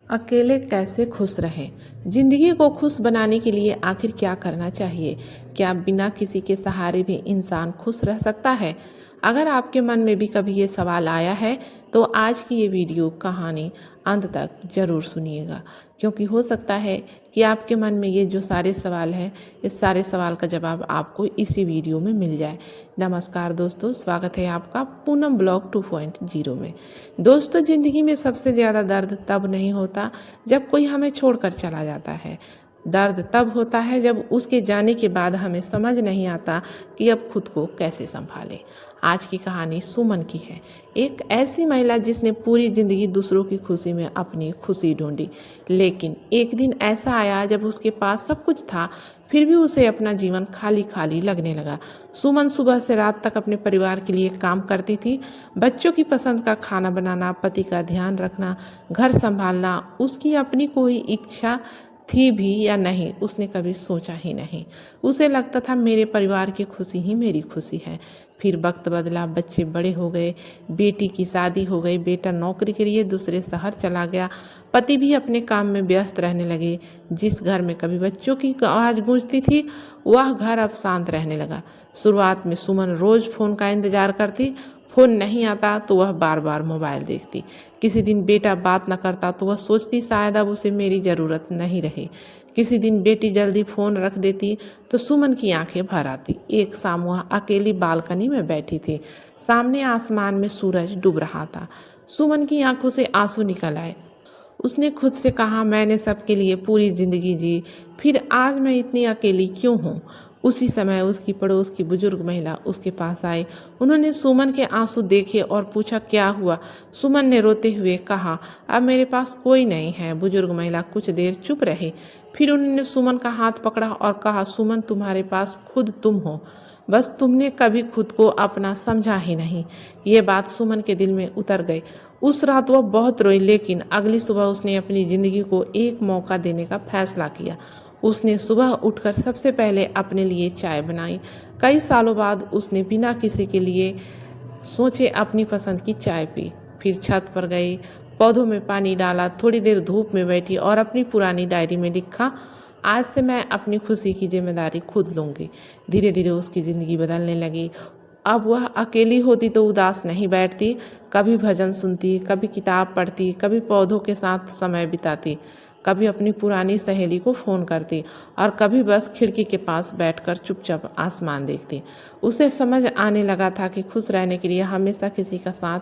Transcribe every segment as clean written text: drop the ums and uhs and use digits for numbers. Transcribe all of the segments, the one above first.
अकेले कैसे खुश रहें? ज़िंदगी को खुश बनाने के लिए आखिर क्या करना चाहिए? क्या बिना किसी के सहारे भी इंसान खुश रह सकता है? अगर आपके मन में भी कभी ये सवाल आया है तो आज की ये वीडियो कहानी अंत तक ज़रूर सुनिएगा, क्योंकि हो सकता है कि आपके मन में ये जो सारे सवाल हैं, इस सारे सवाल का जवाब आपको इसी वीडियो में मिल जाए। नमस्कार दोस्तों, स्वागत है आपका पूनम ब्लॉग 2.0 में। दोस्तों, ज़िंदगी में सबसे ज़्यादा दर्द तब नहीं होता जब कोई हमें छोड़कर चला जाता है। दर्द तब होता है जब उसके जाने के बाद हमें समझ नहीं आता कि अब खुद को कैसे संभालें। आज की कहानी सुमन की है, एक ऐसी महिला जिसने पूरी ज़िंदगी दूसरों की खुशी में अपनी खुशी ढूंढी, लेकिन एक दिन ऐसा आया जब उसके पास सब कुछ था, फिर भी उसे अपना जीवन खाली खाली लगने लगा। सुमन सुबह से रात तक अपने परिवार के लिए काम करती थी। बच्चों की पसंद का खाना बनाना, पति का ध्यान रखना, घर संभालना उसकी अपनी कोई इच्छा थी भी या नहीं, उसने कभी सोचा ही नहीं। उसे लगता था मेरे परिवार की खुशी ही मेरी खुशी है। फिर वक्त बदला, बच्चे बड़े हो गए, बेटी की शादी हो गई, बेटा नौकरी के लिए दूसरे शहर चला गया, पति भी अपने काम में व्यस्त रहने लगे। जिस घर में कभी बच्चों की आवाज़ गूंजती थी, वह घर अब शांत रहने लगा। शुरुआत में सुमन रोज़ फ़ोन का इंतजार करती, फ़ोन नहीं आता तो वह बार बार मोबाइल देखती। किसी दिन बेटा बात न करता तो वह सोचती शायद अब उसे मेरी ज़रूरत नहीं रही। किसी दिन बेटी जल्दी फ़ोन रख देती तो सुमन की आंखें भर आती। एक शाम वह अकेली बालकनी में बैठी थी। सामने आसमान में सूरज डूब रहा था। सुमन की आंखों से आंसू निकल आए। उसने खुद से कहा, मैंने सबके लिए पूरी ज़िंदगी जी, फिर आज मैं इतनी अकेली क्यों हूँ? उसी समय उसकी पड़ोस की बुजुर्ग महिला उसके पास आई। उन्होंने सुमन के आंसू देखे और पूछा, क्या हुआ? सुमन ने रोते हुए कहा, अब मेरे पास कोई नहीं है। बुजुर्ग महिला कुछ देर चुप रही, फिर उन्होंने सुमन का हाथ पकड़ा और कहा, सुमन, तुम्हारे पास खुद तुम हो, बस तुमने कभी खुद को अपना समझा ही नहीं। ये बात सुमन के दिल में उतर गई। उस रात वह बहुत रोई, लेकिन अगली सुबह उसने अपनी ज़िंदगी को एक मौका देने का फैसला किया। उसने सुबह उठकर सबसे पहले अपने लिए चाय बनाई। कई सालों बाद उसने बिना किसी के लिए सोचे अपनी पसंद की चाय पी। फिर छत पर गई, पौधों में पानी डाला, थोड़ी देर धूप में बैठी और अपनी पुरानी डायरी में लिखा, आज से मैं अपनी खुशी की जिम्मेदारी खुद लूँगी। धीरे धीरे उसकी ज़िंदगी बदलने लगी। अब वह अकेली होती तो उदास नहीं बैठती, कभी भजन सुनती, कभी किताब पढ़ती, कभी पौधों के साथ समय बिताती, कभी अपनी पुरानी सहेली को फ़ोन करती और कभी बस खिड़की के पास बैठकर चुपचाप आसमान देखती। उसे समझ आने लगा था कि खुश रहने के लिए हमेशा किसी का साथ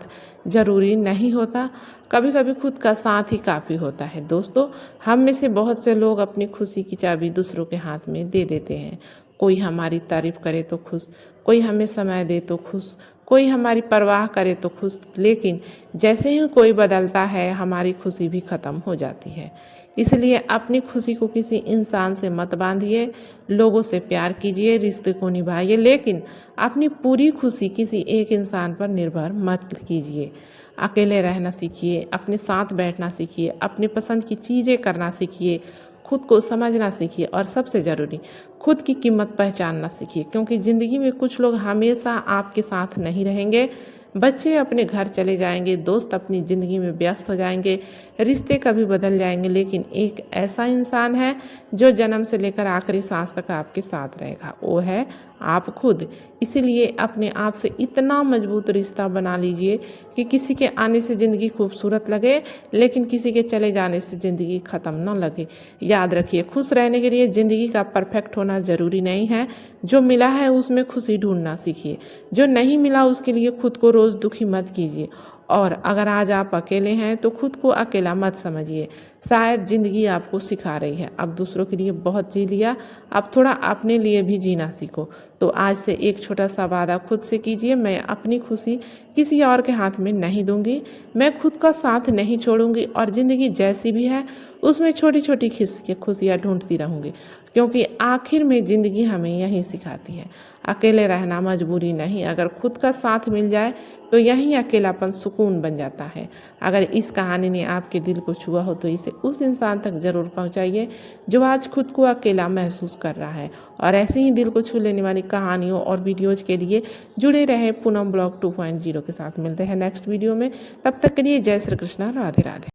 ज़रूरी नहीं होता, कभी कभी खुद का साथ ही काफ़ी होता है। दोस्तों, हम में से बहुत से लोग अपनी खुशी की चाबी दूसरों के हाथ में दे देते हैं। कोई हमारी तारीफ करे तो खुश, कोई हमें समय दे तो खुश, कोई हमारी परवाह करे तो खुश, लेकिन जैसे ही कोई बदलता है हमारी खुशी भी ख़त्म हो जाती है। इसलिए अपनी खुशी को किसी इंसान से मत बांधिए, लोगों से प्यार कीजिए, रिश्ते को निभाइए, लेकिन अपनी पूरी खुशी किसी एक इंसान पर निर्भर मत कीजिए। अकेले रहना सीखिए, अपने साथ बैठना सीखिए, अपनी पसंद की चीज़ें करना सीखिए, खुद को समझना सीखिए और सबसे ज़रूरी खुद की कीमत पहचानना सीखिए, क्योंकि ज़िंदगी में कुछ लोग हमेशा आपके साथ नहीं रहेंगे। बच्चे अपने घर चले जाएंगे, दोस्त अपनी ज़िंदगी में व्यस्त हो जाएंगे, रिश्ते कभी बदल जाएंगे, लेकिन एक ऐसा इंसान है जो जन्म से लेकर आखिरी सांस तक आपके साथ रहेगा, वो है आप खुद। इसीलिए अपने आप से इतना मजबूत रिश्ता बना लीजिए कि किसी के आने से ज़िंदगी खूबसूरत लगे, लेकिन किसी के चले जाने से ज़िंदगी ख़त्म न लगे। याद रखिए, खुश रहने के लिए ज़िंदगी का परफेक्ट होना ज़रूरी नहीं है। जो मिला है उसमें खुशी ढूंढना सीखिए, जो नहीं मिला उसके लिए खुद को रोज़ दुखी मत कीजिए। और अगर आज आप अकेले हैं तो खुद को अकेला मत समझिए। शायद ज़िंदगी आपको सिखा रही है, अब दूसरों के लिए बहुत जी लिया, अब थोड़ा अपने लिए भी जीना सीखो। तो आज से एक छोटा सा वादा खुद से कीजिए, मैं अपनी खुशी किसी और के हाथ में नहीं दूंगी, मैं खुद का साथ नहीं छोड़ूंगी और ज़िंदगी जैसी भी है उसमें छोटी छोटी खुशियाँ ढूंढती रहूंगी, क्योंकि आखिर में ज़िंदगी हमें यही सिखाती है। अकेले रहना मजबूरी नहीं, अगर खुद का साथ मिल जाए तो यही अकेलापन सुकून बन जाता है। अगर इस कहानी ने आपके दिल को छुआ हो तो इसे उस इंसान तक ज़रूर पहुंचाइए जो आज खुद को अकेला महसूस कर रहा है। और ऐसे ही दिल को छू लेने वाली कहानियों और वीडियोज़ के लिए जुड़े रहे पूनम ब्लॉग 2.0 के साथ। मिलते हैं नेक्स्ट वीडियो में, तब तक के लिए जय श्री कृष्णा, राधे राधे।